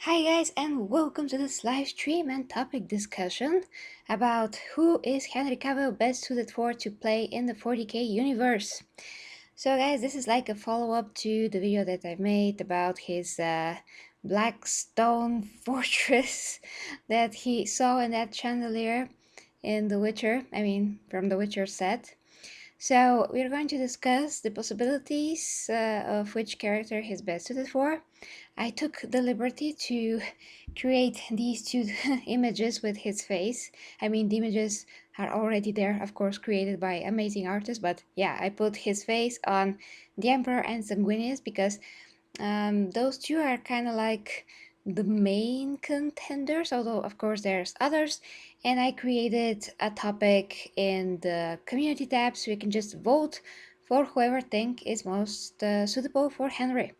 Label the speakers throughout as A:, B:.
A: Hi guys, and welcome to this live stream and topic discussion about who is Hanry Cavill best suited for to play in the 40k universe. So guys, this is like a follow-up to the video that I made about his black stone fortress that he saw in that chandelier in The Witcher, from the Witcher set. So we're going to discuss the possibilities of which character he's best suited for. I took the liberty to create these two images with his face. The images are already there, of course, created by amazing artists, but yeah, I put his face on the Emperor and Sanginius because those two are kind of like the main contenders, although of course there's others. And I created a topic in the community tab so you can just vote for whoever think is most suitable for Henry.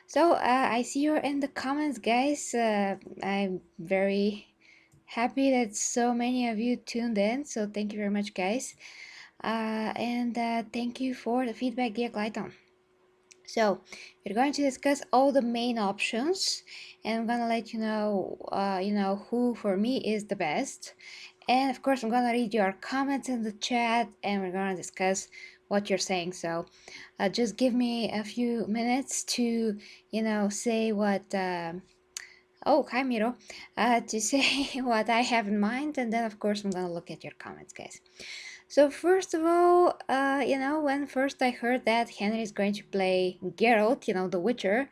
A: So I see you're in the comments, guys. I'm very happy that so many of you tuned in, so thank you very much, guys. And thank you for the feedback, dear Clayton. So we're going to discuss all the main options, and I'm gonna let you know, who for me is the best. And of course, I'm gonna read your comments in the chat, and we're gonna discuss what you're saying. So just give me a few minutes to, say what. Oh, hi Miro. To say what I have in mind, and then of course I'm gonna look at your comments, guys. So first of all, when first I heard that Henry is going to play Geralt, the Witcher,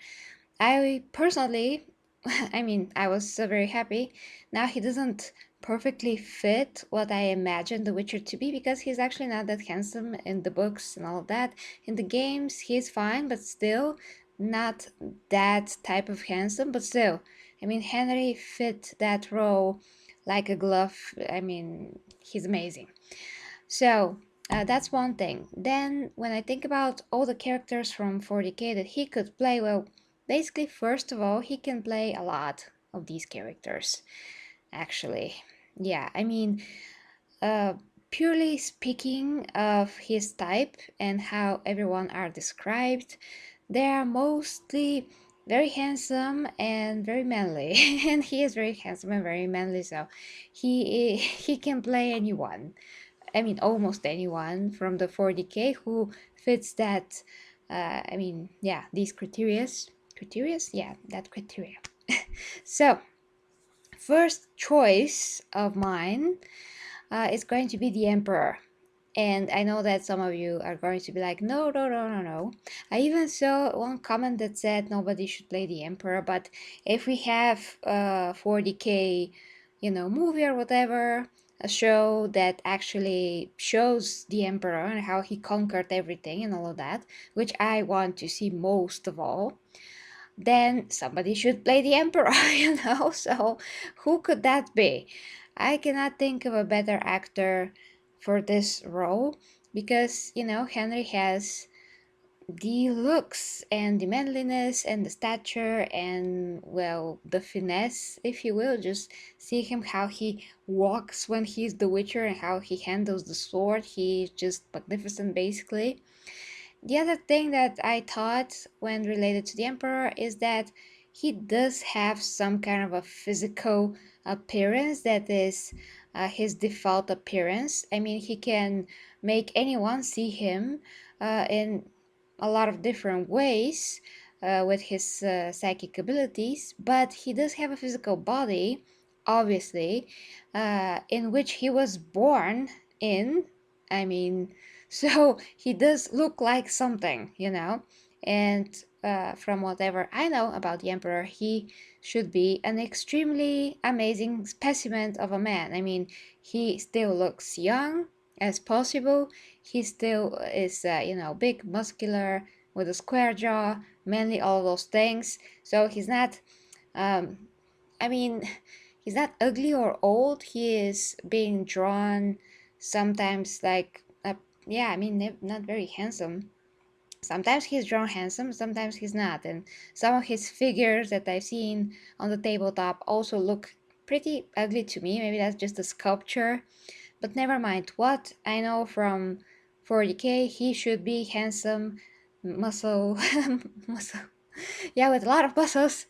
A: I personally, I was so very happy. Now he doesn't perfectly fit what I imagined the Witcher to be because he's actually not that handsome in the books and all of that. In the games, he's fine, but still not that type of handsome, but still. Henry fit that role like a glove. He's amazing. So that's one thing. Then when I think about all the characters from 40k that he could play, well, basically first of all, he can play a lot of these characters, actually. Yeah, uh, purely speaking of his type and how everyone are described, they are mostly very handsome and very manly. And he is very handsome and very manly, so he can play anyone. Almost anyone from the 40k who fits that. These criterias. Criterias? Yeah, that criteria. So, first choice of mine is going to be the Emperor. And I know that some of you are going to be like, no, no, no, no, no. I even saw one comment that said nobody should play the Emperor, but if we have a 40k, movie or whatever, a show that actually shows the Emperor and how he conquered everything and all of that, which I want to see most of all, then somebody should play the Emperor, So who could that be? I cannot think of a better actor for this role because, Henry has the looks and the manliness and the stature and, well, the finesse, if you will. Just see him, how he walks when he's the Witcher and how he handles the sword. He's just magnificent, basically. The other thing that I thought when related to the Emperor is that he does have some kind of a physical appearance that is his default appearance. He can make anyone see him in a lot of different ways with his psychic abilities, but he does have a physical body, obviously, in which he was born in. I mean, so he does look like something, And from whatever I know about the Emperor, he should be an extremely amazing specimen of a man. He still looks young as possible. He still is, big, muscular, with a square jaw, manly, all those things. So he's not, um, I mean, he's not ugly or old. He is being drawn sometimes like, not very handsome. Sometimes he's drawn handsome, sometimes he's not. And some of his figures that I've seen on the tabletop also look pretty ugly to me. Maybe that's just a sculpture. But never mind. What I know from 40k, he should be handsome, muscle, muscle. Yeah, with a lot of muscles.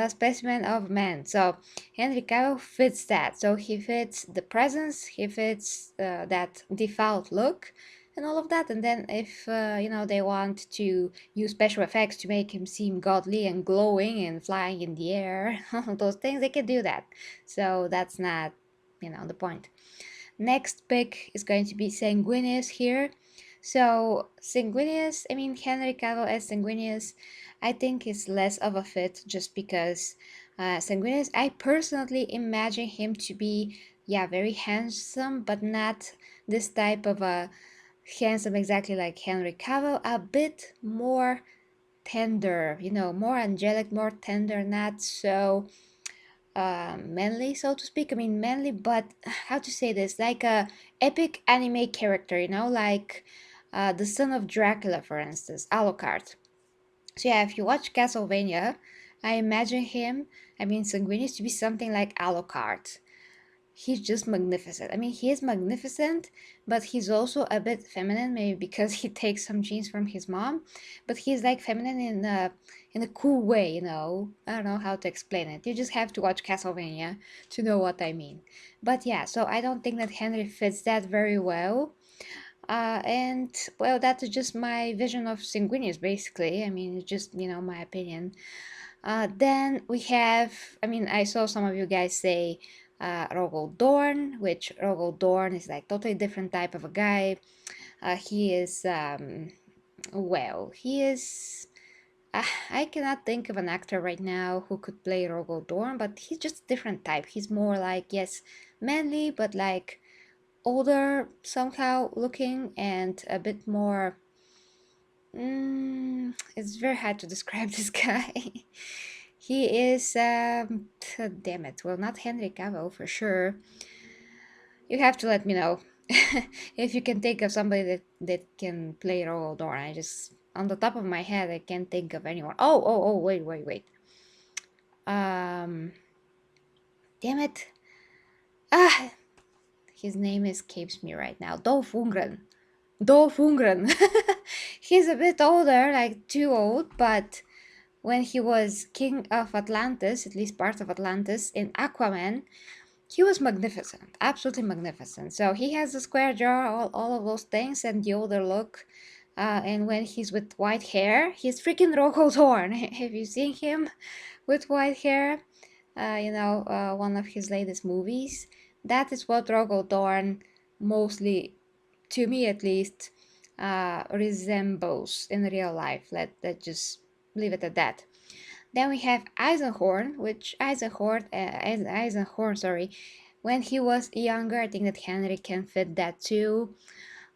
A: specimen of man. So Henry Cavill fits that. So he fits the presence, he fits that default look, and all of that. And then if they want to use special effects to make him seem godly and glowing and flying in the air, all those things, they can do that. So that's not the point. Next pick is going to be Sanguinius here. So Sanguinius, I mean Henry Cavill as Sanguinius, I think is less of a fit just because Sanguinius, I personally imagine him to be, yeah, very handsome, but not this type of a handsome exactly like Henry Cavill, a bit more tender, more angelic, more tender, not so manly, so to speak. I mean, manly, but how to say this? Like a epic anime character, like the son of Dracula, for instance, Alucard. So yeah, if you watch Castlevania, I imagine him, I mean, Sanguinius to be something like Alucard. He's just magnificent. I mean, he is magnificent, but he's also a bit feminine, maybe because he takes some genes from his mom. But he's like feminine in a cool way, I don't know how to explain it. You just have to watch Castlevania to know what I mean. But yeah, so I don't think that Henry fits that very well. And well, that's just my vision of Sanguinius, basically. I mean, it's just my opinion. Then we have, I mean, I saw some of you guys say Rogel Dorn, which Rogel Dorn is like totally different type of a guy. He is, well, he is. I cannot think of an actor right now who could play Rogel Dorn, but he's just a different type. He's more like, yes, manly, but like older somehow looking and a bit more. It's very hard to describe this guy. He is, damn it, well, not Henry Cavill for sure. You have to let me know if you can think of somebody that can play Roald Dorn. I just, on the top of my head, I can't think of anyone. Oh, wait. Um, damn it. Ah, his name escapes me right now. Dolph Lundgren. Dolph Lundgren. He's a bit older, like too old, but when he was king of Atlantis, at least part of Atlantis, in Aquaman, he was magnificent, absolutely magnificent. So he has the square jaw, all of those things, and the older look. And when he's with white hair, he's freaking Rocco Thorn. Have you seen him with white hair? One of his latest movies. That is what Rocco Thorn mostly, to me at least, resembles in real life. Let's just leave it at that. Then we have Eisenhorn, which Eisenhorn, sorry, when he was younger, I think that Henry can fit that too.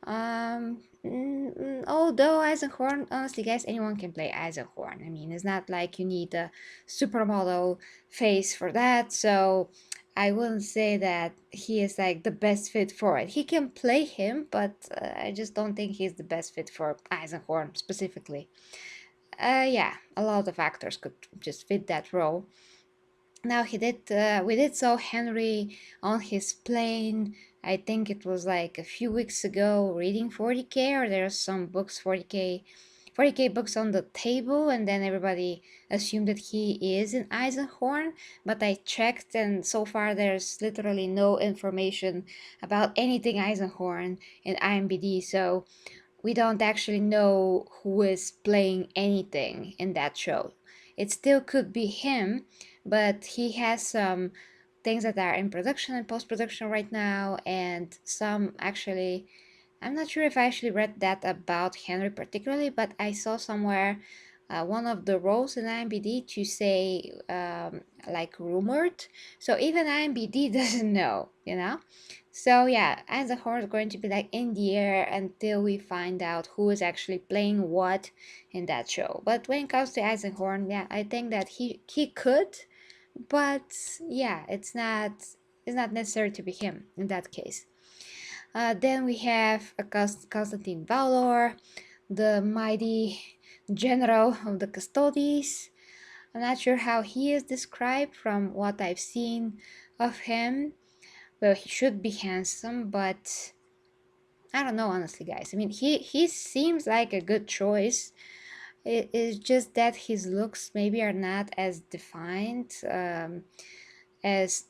A: Although Eisenhorn, honestly, guys, anyone can play Eisenhorn. I mean, it's not like you need a supermodel face for that, so I wouldn't say that he is like the best fit for it. He can play him, but I just don't think he's the best fit for Eisenhorn specifically. Yeah, a lot of actors could just fit that role. Now we did saw Henry on his plane. I think it was like a few weeks ago reading 40k, or there's some books 40k books on the table, and then everybody assumed that he is in Eisenhorn, but I checked and so far there's literally no information about anything Eisenhorn in IMBD, so we don't actually know who is playing anything in that show. It still could be him, but he has some things that are in production and post production right now, and some actually. I'm not sure if I actually read that about Henry particularly, but I saw somewhere one of the roles in IMBD to say like rumored. So even IMBD doesn't know. So yeah, Eisenhorn is going to be like in the air until we find out who is actually playing what in that show. But when it comes to Eisenhorn, yeah, I think that he could, but yeah, it's not necessary to be him in that case. Then we have Constantine Valor, the mighty general of the Custodes. I'm not sure how he is described from what I've seen of him. Well, he should be handsome, but I don't know, honestly, guys. I mean, he seems like a good choice. It is just that his looks maybe are not as defined as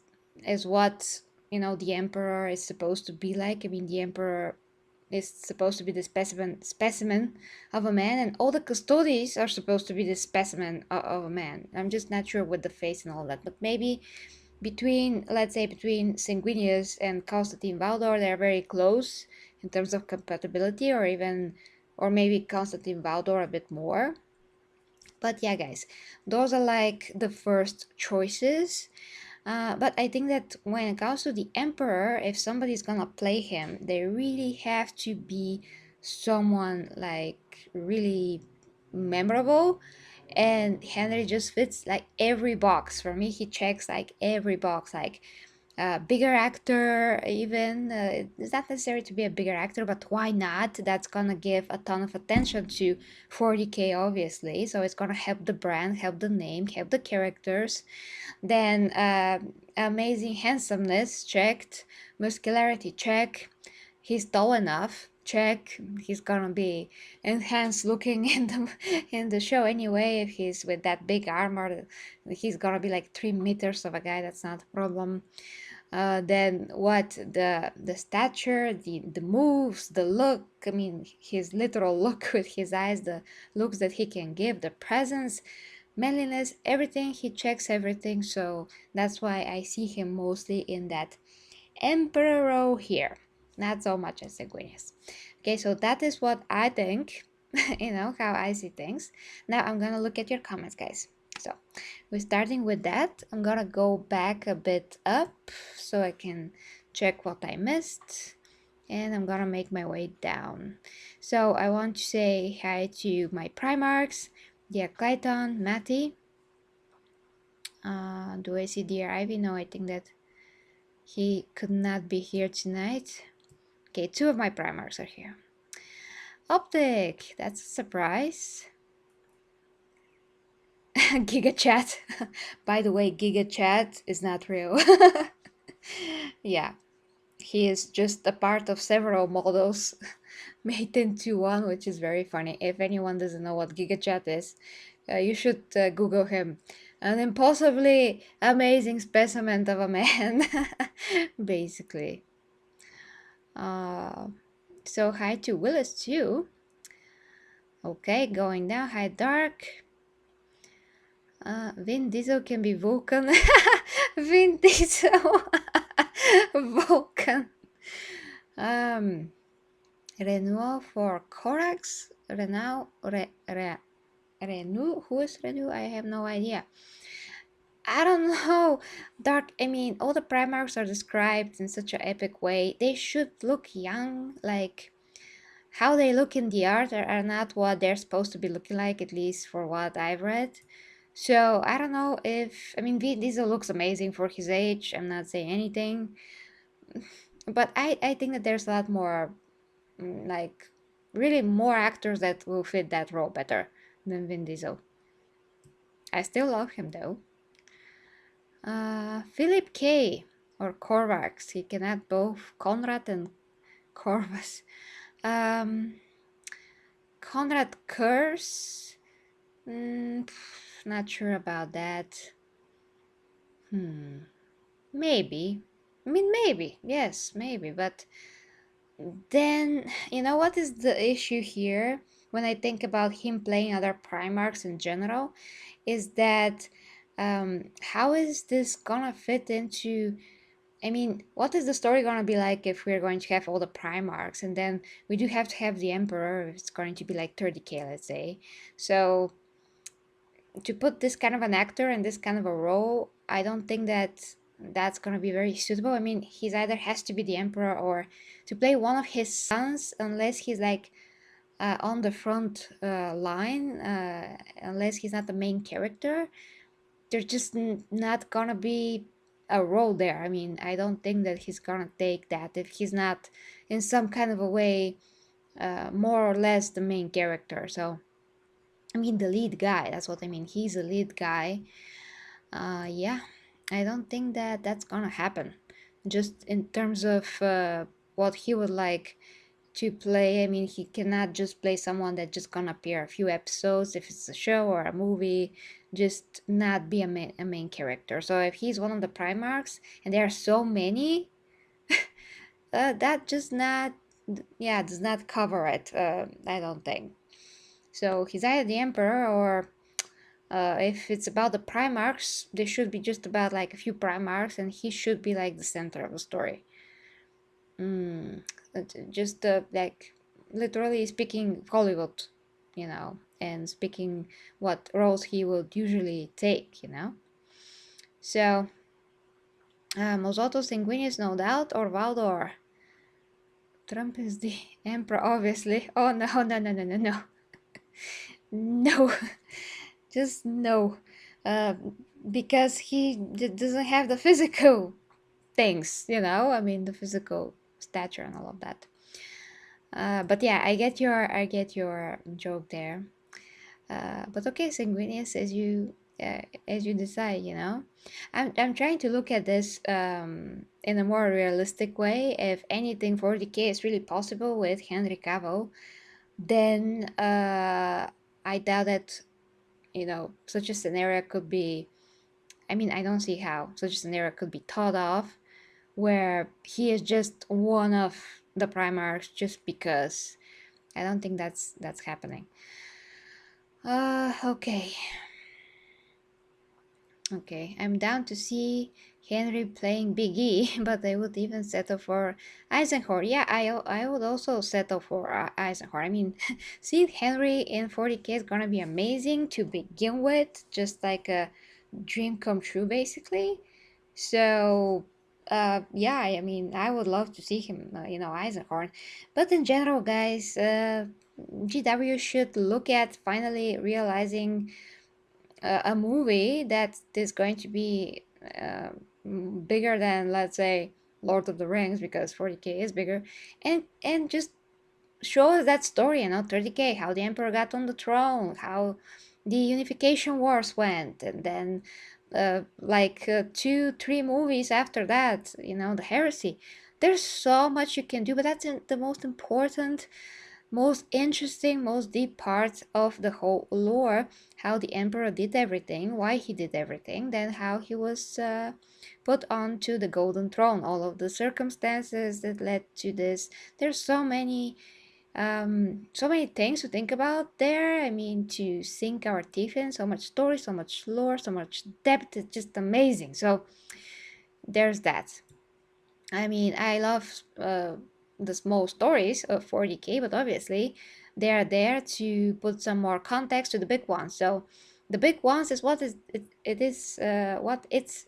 A: what the emperor is supposed to be like. I mean, the emperor is supposed to be the specimen of a man, and all the custodies are supposed to be the specimen of a man. I'm just not sure with the face and all that, but maybe let's say between Sanginius and Constantine Valdor, they're very close in terms of compatibility, or maybe Constantine Valdor a bit more. But yeah, guys, those are like the first choices. But I think that when it comes to the Emperor, if somebody's gonna play him, they really have to be someone like really memorable. And Henry just fits like every box. For me, he checks like every box. Like bigger actor, even it's not necessary to be a bigger actor, but why not? That's gonna give a ton of attention to 40k, obviously. So it's gonna help the brand, help the name, help the characters. Then amazing handsomeness checked, muscularity check. He's tall enough check. He's gonna be enhanced looking in the show anyway. If he's with that big armor, he's gonna be like 3 meters of a guy. That's not a problem. Then what, the stature, the moves, the look, I mean his literal look with his eyes, the looks that he can give, the presence, manliness, everything. He checks everything, so that's why I see him mostly in that emperor row here, not so much as Sanguinius. Okay, so that is what I think. How I see things. Now I'm gonna look at your comments, guys. So we're starting with that. I'm gonna go back a bit up so I can check what I missed, and I'm gonna make my way down. So I want to say hi to my Primarchs, Clayton, Matty. Do I see Dear Ivy? No, I think that he could not be here tonight. Okay, 2 of my Primarchs are here. Optic, that's a surprise. GigaChat. By the way, GigaChat is not real. Yeah, he is just a part of several models made into one, which is very funny. If anyone doesn't know what GigaChat is, you should Google him. An impossibly amazing specimen of a man, basically. So hi to Willis too. Okay, going down. Hi Dark. Vin Diesel can be Vulcan. Vin Diesel. Vulcan. Renault for Corax. Renault. Renault? Who is Renault? I have no idea. I don't know. Dark, I mean, all the Primarchs are described in such an epic way. They should look young. Like, how they look in the art are not what they're supposed to be looking like, at least for what I've read. So I don't know if, I mean, Vin Diesel looks amazing for his age. I'm not saying anything, but I think that there's a lot more, like, really more actors that will fit that role better than Vin Diesel. I still love him though. Philip K. or Corvax. He can add both Conrad and Corvus. Conrad Curse. Not sure about that. Maybe. I mean, maybe. Yes, maybe. But then, what is the issue here when I think about him playing other Primarchs in general? Is that how is this gonna fit into? I mean, what is the story gonna be like if we're going to have all the Primarchs, and then we do have to have the Emperor? It's going to be like 30k, let's say. So to put this kind of an actor in this kind of a role, I don't think that that's gonna be very suitable. I mean, he's either has to be the Emperor or to play one of his sons, unless he's like on the front line, unless he's not the main character. There's just not gonna be a role there. I mean, I don't think that he's gonna take that if he's not in some kind of a way more or less the main character. So I mean, the lead guy, that's what I mean. He's a lead guy. Yeah, I don't think that that's gonna happen. Just in terms of what he would like to play. I mean, he cannot just play someone that just gonna appear a few episodes if it's a show or a movie, just not be a main character. So if he's one of the Primarchs and there are so many, that just not, yeah, does not cover it. I don't think. So he's either the Emperor or if it's about the Primarchs, they should be just about like a few Primarchs, and he should be like the center of the story. Just like literally speaking Hollywood, and speaking what roles he would usually take. So, Mosoto Sanguinius, no doubt, or Valdor. Trump is the emperor, obviously. Oh no, no, no, no, no, no. No, just no. Uh, because he doesn't have the physical things. I mean, the physical stature and all of that. But yeah, I get your joke there. But okay, Sanguinius, as you decide. I'm trying to look at this in a more realistic way. If anything, 40k is really possible with Henry Cavill, then I doubt that such a scenario could be. I mean, I don't see how such a scenario could be thought of, where he is just one of the Primarchs just because. I don't think that's happening. Okay. Okay, I'm down to see Henry playing Big E, but I would even settle for Eisenhorn. Yeah, I would also settle for Eisenhorn. I mean, seeing Henry in 40k is gonna be amazing to begin with, just like a dream come true, basically. So, yeah, I mean, I would love to see him, Eisenhorn. But in general, guys, GW should look at finally realizing a movie that is going to be bigger than, let's say, Lord of the Rings, because 40k is bigger, and just show us that story, 30k, how the Emperor got on the throne, how the Unification Wars went, and then like 2-3 movies after that, the Heresy. There's so much you can do, but that's the most important, most interesting, most deep part of the whole lore, how the Emperor did everything, why he did everything, then how he was put onto the Golden Throne, all of the circumstances that led to this. There's so many things to think about there. I mean, to sink our teeth in, so much story, so much lore, so much depth. It's just amazing. So there's that. I mean, I love the small stories of 40k, but obviously they are there to put some more context to the big ones. So the big ones is what is it is what it's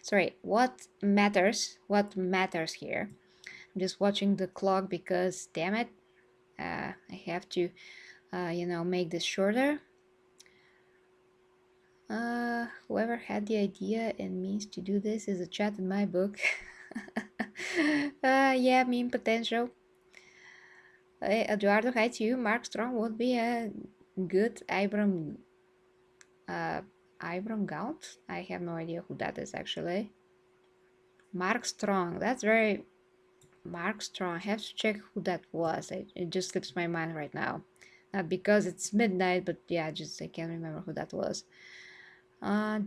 A: sorry, what matters here. I'm just watching the clock because damn it, I have to make this shorter. Whoever had the idea and means to do this is a chat in my book. Yeah, meme potential. Eduardo, hi to you. Mark Strong would be a good Ibram Gaunt. I have no idea who that is actually. Mark Strong. That's very Mark Strong. I have to check who that was. It just slips my mind right now. Not because it's midnight, but yeah, I can't remember who that was.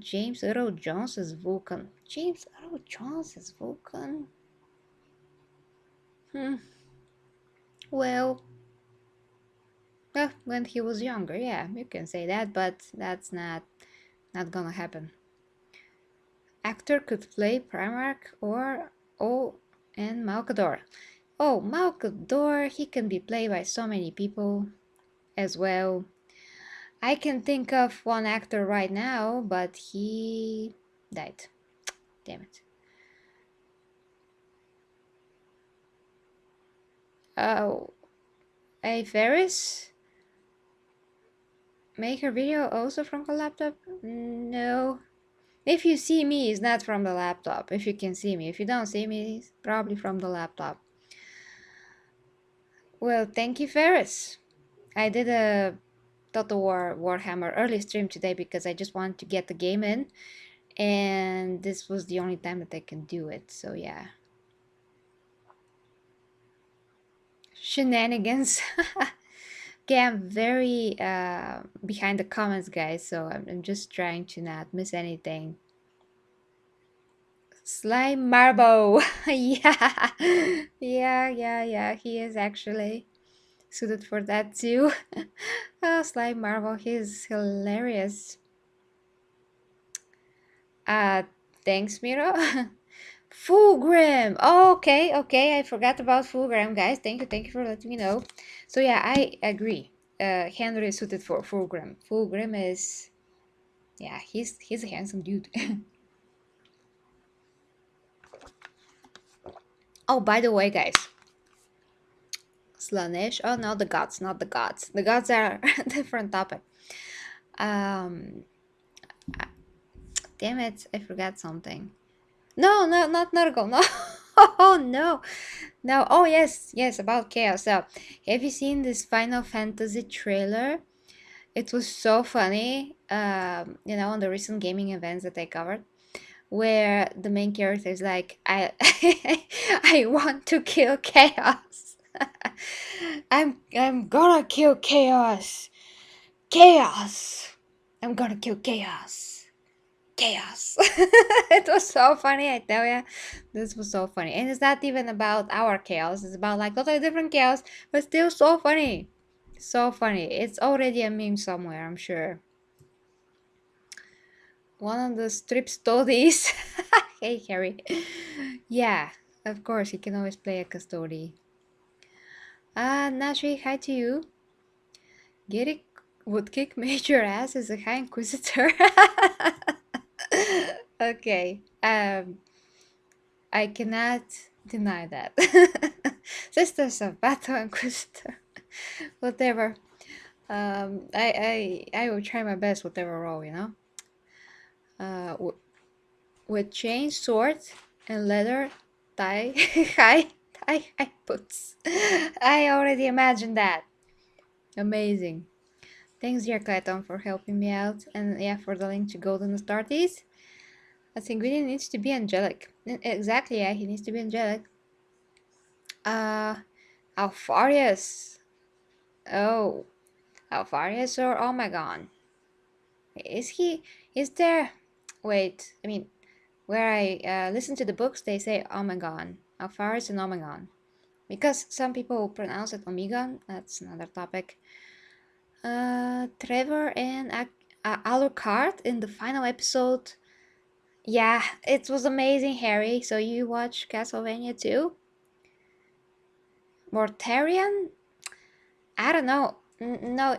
A: James Earl Jones is Vulcan. James Earl Jones is Vulcan? Well, when he was younger, yeah, you can say that, but that's not gonna happen. Actor could play Primarch or and Malkador. Oh, Malkador, he can be played by so many people as well. I can think of one actor right now, but he died. Damn it. Oh, a Ferris? Make her video also from her laptop? No. If you see me, it's not from the laptop. If you can see me. If you don't see me, it's probably from the laptop. Well, thank you, Ferris. I did a Total War Warhammer early stream today because I just wanted to get the game in. And this was the only time that I can do it. So yeah. shenanigans. Okay, I'm very behind the comments, guys, so I'm just trying to not miss anything. Slime Marble. Yeah. Yeah. He is actually suited for that too. Oh, Slime Marble, he's hilarious. Uh, thanks, Miro. Fulgrim. Oh, okay. I forgot about Fulgrim, guys. Thank you for letting me know. So yeah, I agree. Henry is suited for Fulgrim. Fulgrim is, yeah, he's a handsome dude. Oh, by the way, guys, Slaanesh. Oh no, the gods, not the gods. The gods are a different topic. Um, damn it, I forgot something. No, not Nurgle. No. Oh no, no. Oh yes, about chaos. So, have you seen this Final Fantasy trailer? It was so funny. On the recent gaming events that I covered, where the main character is like, I, I want to kill chaos. I'm gonna kill chaos. Chaos. I'm gonna kill chaos. Chaos. It was so funny, I tell ya. This was so funny. And it's not even about our chaos. It's about like totally different chaos, but still so funny. So funny. It's already a meme somewhere, I'm sure. One of the strip studies. Hey, Harry. Yeah, of course, you can always play a custody. Nashi, hi to you. Gary would kick major ass as a High Inquisitor. Okay, I cannot deny that. Sisters of Battle Inquisitor. Whatever. I will try my best, whatever role, you know? With chain, sword, and leather tie, high boots. I already imagined that. Amazing. Thanks, dear Clayton, for helping me out, and yeah, for the link to Golden Astartes. I think Gwynny needs to be angelic. Exactly, yeah, he needs to be angelic. Alfarius. Oh, Alfarius or Omegon? Is there? Wait, I mean, where I listen to the books, they say Omegon. Alfarius and Omegon. Because some people pronounce it Omegon, that's another topic. Trevor and Alucard in the final episode. Yeah, it was amazing, Harry. So you watch Castlevania too? Mortarion? I don't know. No,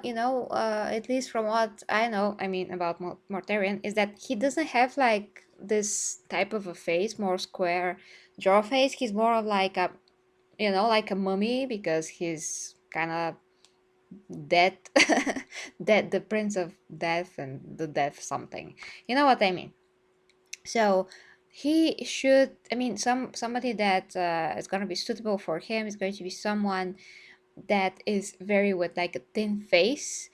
A: at least from what I know, I mean, about Mortarion, is that he doesn't have like this type of a face, more square jaw face. He's more of like a, like a mummy because he's kind of dead, dead, the Prince of Death and the Death something. You know what I mean? So he should. I mean, somebody that is gonna be suitable for him is going to be someone that is very with like a thin face.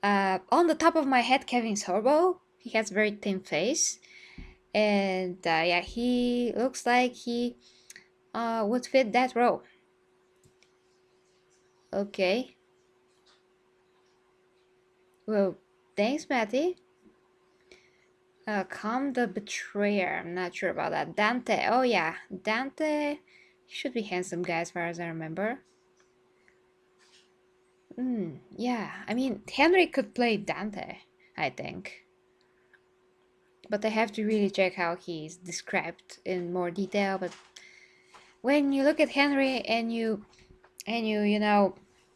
A: On the top of my head, Kevin Sorbo. He has very thin face, and yeah, he looks like he would fit that role. Okay. Well, thanks, Matty. Come the Betrayer. I'm not sure about that. Dante. Oh yeah, Dante. He should be handsome guy as far as I remember. Yeah, I mean, Henry could play Dante, I think. But I have to really check how he's described in more detail. But when you look at Henry and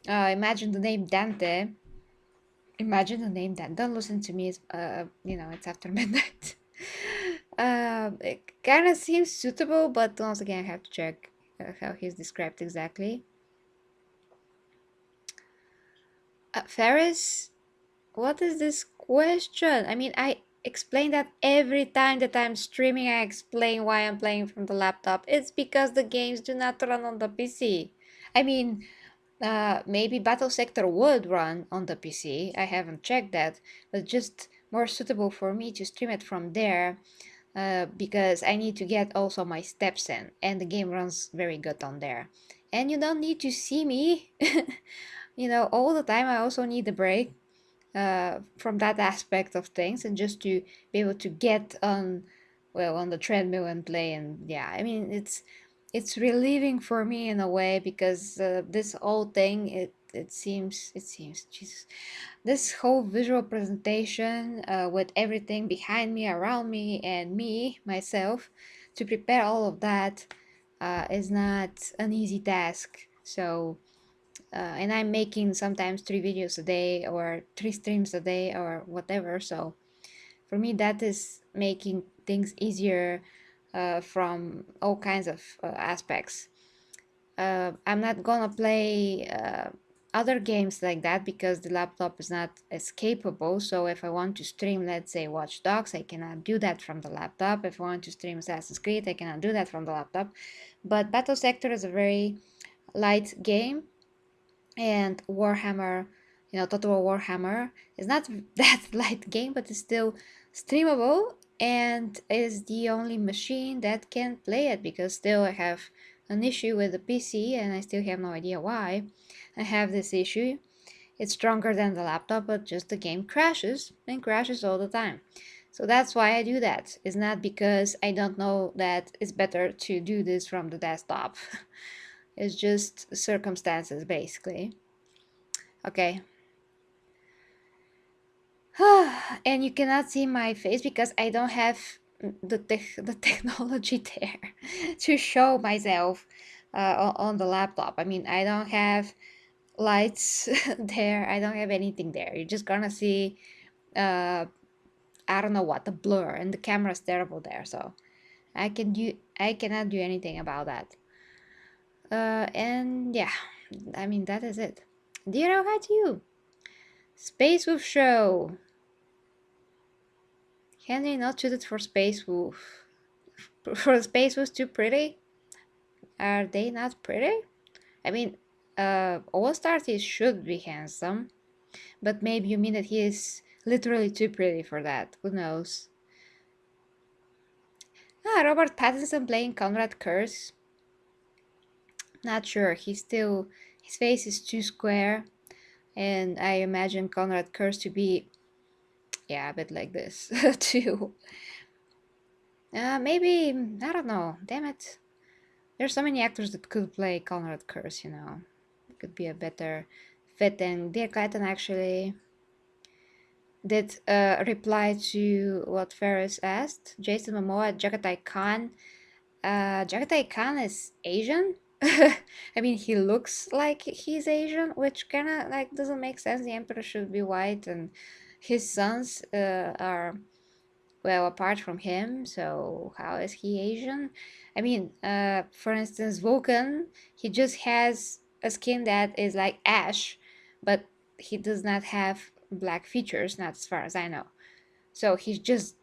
A: imagine the name Dante, imagine the name Dante. Don't listen to me. It's after midnight. It kind of seems suitable, but once again, I have to check how he's described exactly. Ferris, what is this question? I mean, I explain that every time that I'm streaming. I explain why I'm playing from the laptop. It's because the games do not run on the PC. I mean, maybe Battle Sector would run on the PC. I haven't checked that, but just more suitable for me to stream it from there. because I need to get also my steps in, and the game runs very good on there. And you don't need to see me, all the time. I also need a break from that aspect of things, and just to be able to get on, well, on the treadmill and play. And yeah, I mean, it's relieving for me in a way, because this whole thing, it seems Jesus, this whole visual presentation, with everything behind me, around me, and me myself, to prepare all of that, is not an easy task. So and I'm making sometimes 3 videos a day, or 3 streams a day, or whatever. So for me, that is making things easier, from all kinds of aspects. I'm not gonna play other games like that, because the laptop is not as capable. So if I want to stream, let's say, Watch Dogs, I cannot do that from the laptop. If I want to stream Assassin's Creed, I cannot do that from the laptop. But Battle Sector is a very light game, and Warhammer, Total Warhammer is not that light game, but it's still streamable, and is the only machine that can play it, because still I have an issue with the PC, and I still have no idea why I have this issue. It's stronger than the laptop, but just the game crashes, and crashes all the time. So that's why I do that. It's not because I don't know that it's better to do this from the desktop. It's just circumstances, basically. Okay. And you cannot see my face because I don't have the technology there to show myself on the laptop. I mean, I don't have lights there. I don't have anything there. You're just gonna see, uh, I don't know what, the blur, and the camera's terrible there. So I cannot do anything about that. And yeah, I mean, that is it. Dear, how to you? Space Wolf Show. Henry not suited for Space Wolf. For Space Wolf too pretty? Are they not pretty? I mean, all stars should be handsome, but maybe you mean that he is literally too pretty for that. Who knows? Ah, Robert Pattinson playing Conrad Curse. Not sure. His face is too square, and I imagine Conrad Curse to be, yeah, a bit like this too. Maybe, I don't know. Damn it. There's so many actors that could play Conrad Curse. It could be a better fit. And Dirk Clayton actually did reply to what Ferris asked. Jason Momoa, Jagatai Khan. Jagatai Khan is Asian. I mean, he looks like he's Asian, which kind of like doesn't make sense. The Emperor should be white, and his sons are, well, apart from him, so how is he Asian? I mean, for instance, Vulcan, he just has a skin that is like ash, but he does not have black features, not as far as I know. So he's just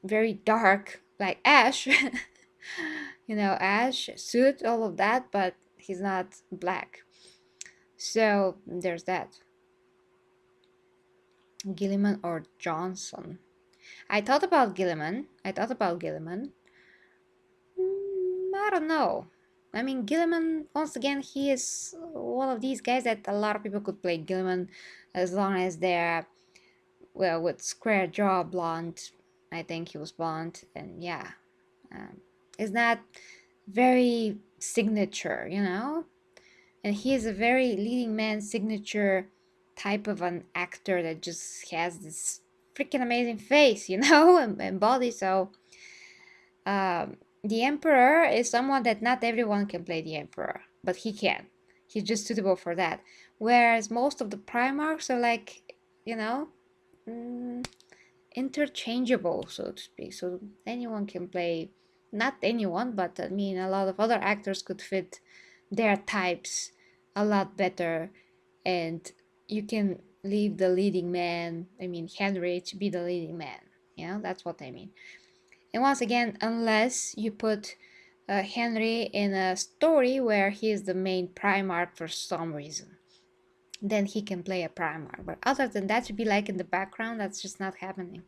A: very dark, like ash, ash, suit, all of that, but he's not black. So there's that. Gilliman or Johnson? I thought about Gilliman. I don't know. I mean, Gilliman, once again, he is one of these guys that a lot of people could play Gilliman, as long as they're, well, with square jaw, blonde. I think he was blonde, and yeah. It's not very signature. And he is a very leading man signature type of an actor that just has this freaking amazing face, and body. So the Emperor is someone that not everyone can play the Emperor, but he can. He's just suitable for that. Whereas most of the Primarchs are like, interchangeable, so to speak. So anyone can play, not anyone, but I mean, a lot of other actors could fit their types a lot better, and you can leave the leading man, I mean, Henry, to be the leading man. That's what I mean. And once again, unless you put Henry in a story where he is the main Primarch for some reason, then he can play a Primarch. But other than that, to be like in the background, that's just not happening.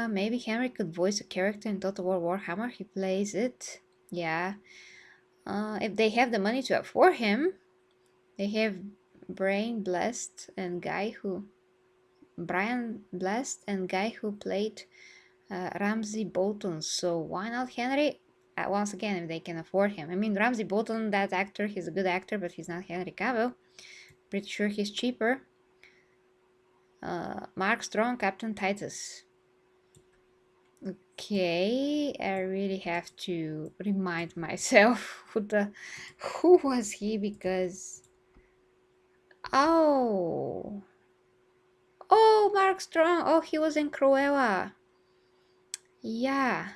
A: Maybe Henry could voice a character in Total War Warhammer. He plays it. Yeah. If they have the money to afford him, they have Brian Blessed and guy who played Ramsey Bolton. So why not Henry? Once again, if they can afford him. I mean, Ramsey Bolton, that actor, he's a good actor, but he's not Henry Cavill. Pretty sure he's cheaper. Mark Strong, Captain Titus. Okay, I really have to remind myself who was he, because oh Mark Strong. Oh, he was in Cruella. Yeah,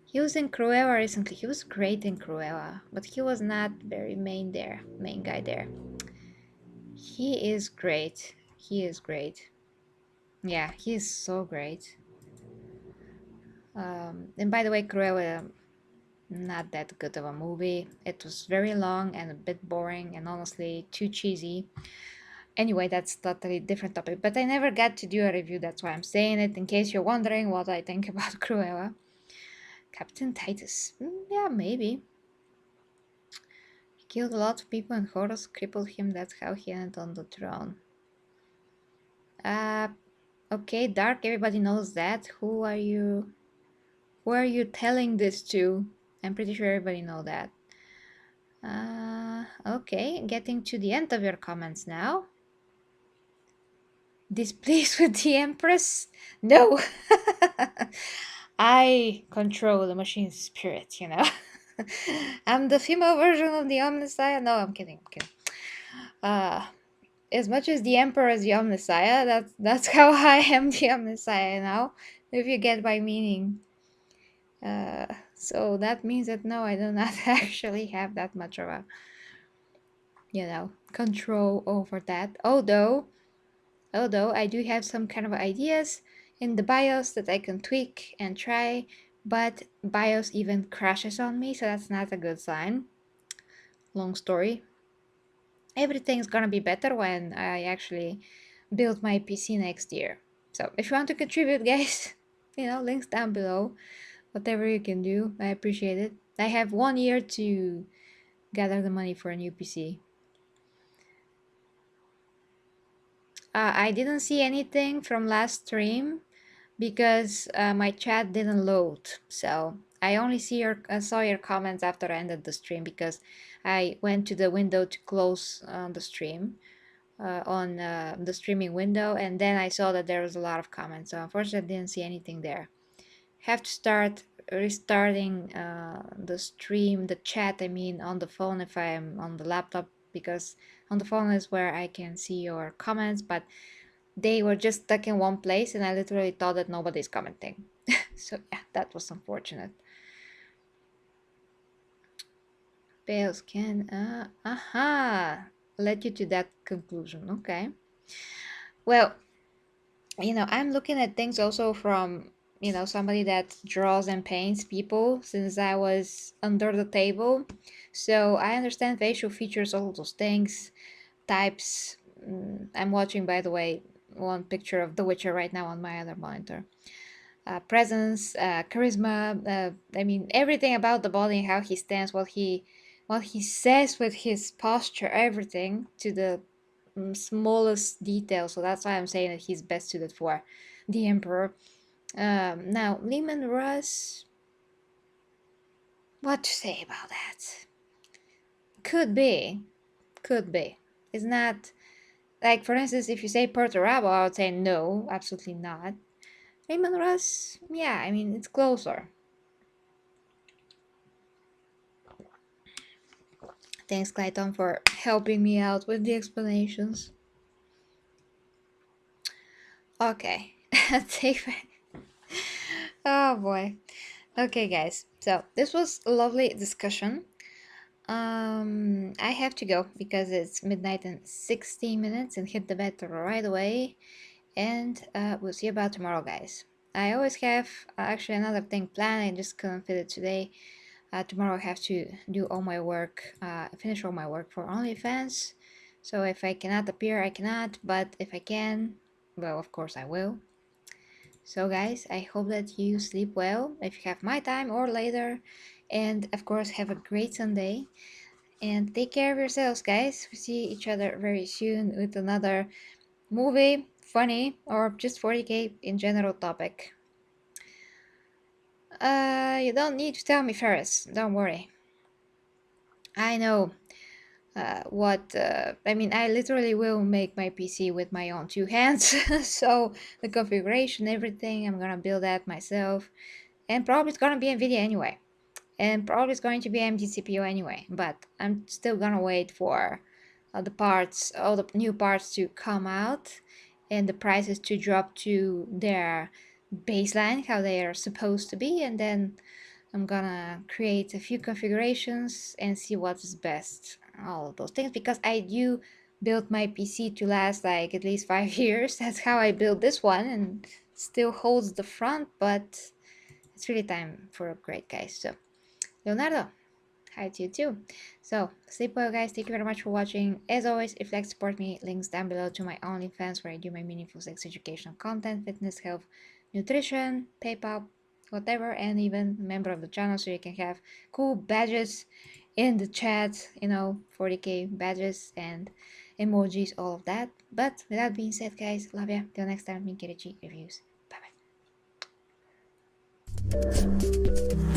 A: he was in Cruella recently. He was great in Cruella, but he was not very main guy there. He is great. He is great. Yeah, he is so great. And by the way, Cruella, not that good of a movie. It was very long and a bit boring and honestly too cheesy. Anyway, that's totally different topic, but I never got to do a review, that's why I'm saying it, in case you're wondering what I think about Cruella. Captain Titus. Yeah, maybe. He killed a lot of people and Horus crippled him, that's how he ended on the throne. Okay, Dark, everybody knows that. Who are you telling this to? I'm pretty sure everybody know that. Okay, getting to the end of your comments now. Displeased with the Empress? No! I control the machine's spirit, you know? I'm the female version of the Omnissiah. No, I'm kidding. As much as the Emperor is the Omnissiah, that's how I am the Omnissiah now, if you get my meaning. So that means that no, I do not actually have that much of a, control over that. Although I do have some kind of ideas in the BIOS that I can tweak and try, but BIOS even crashes on me, so that's not a good sign. Long story. Everything's gonna be better when I actually build my PC next year. So if you want to contribute, guys, links down below. Whatever you can do, I appreciate it. I have 1 year to gather the money for a new PC. I didn't see anything from last stream because my chat didn't load. So I only saw your comments after I ended the stream, because I went to the window to close the stream on the streaming window, and then I saw that there was a lot of comments. So unfortunately, I didn't see anything there. Have to start restarting the chat, I mean, on the phone if I'm on the laptop, because on the phone is where I can see your comments, but they were just stuck in one place and I literally thought that nobody's commenting. So yeah, that was unfortunate. Bales can led you to that conclusion. Okay. Well, I'm looking at things also from somebody that draws and paints people since I was under the table. So I understand facial features, all those things, types. I'm watching, by the way, one picture of The Witcher right now on my other monitor. Presence, charisma, I mean, everything about the body, how he stands, what he says with his posture, everything to the smallest detail. So that's why I'm saying that he's best suited for the Emperor. Now, Lehman Russ, what to say about that? Could be. It's not, like, for instance, if you say Puerto Rabo, I would say no, absolutely not. Lehman Russ, yeah, I mean, it's closer. Thanks, Clayton, for helping me out with the explanations. Okay. Oh boy. Okay, guys. So this was a lovely discussion. I have to go because it's midnight and 60 minutes and hit the bed right away. And we'll see you about tomorrow, guys. I always have actually another thing planned. I just couldn't fit it today. Tomorrow I have to do all my work, finish all my work for OnlyFans. So if I cannot appear, I cannot. But if I can, well, of course I will. So guys, I hope that you sleep well if you have my time or later. And of course, have a great Sunday. And take care of yourselves, guys. We see each other very soon with another movie, funny, or just 40k in general topic. You don't need to tell me, Ferris. Don't worry. I know I mean. I literally will make my PC with my own two hands. So the configuration, everything, I'm gonna build that myself. And probably it's gonna be NVIDIA anyway. And probably it's going to be AMD CPU anyway. But I'm still gonna wait for the parts, all the new parts to come out and the prices to drop to their baseline, how they are supposed to be, and then I'm gonna create a few configurations and see what is best. All of those things, because I do build my PC to last like at least 5 years. That's how I built this one, and still holds the front, but it's really time for upgrade, guys. So, Leonardo, hi to you too. So, sleep well, guys. Thank you very much for watching. As always, if you'd like to support me, links down below to my OnlyFans, where I do my meaningful sex educational content, fitness, health, nutrition, PayPal, whatever, and even a member of the channel, so you can have cool badges in the chat, 40k badges and emojis, all of that. But with that being said, guys, love ya. Till next time, me GigaChat reviews. Bye bye.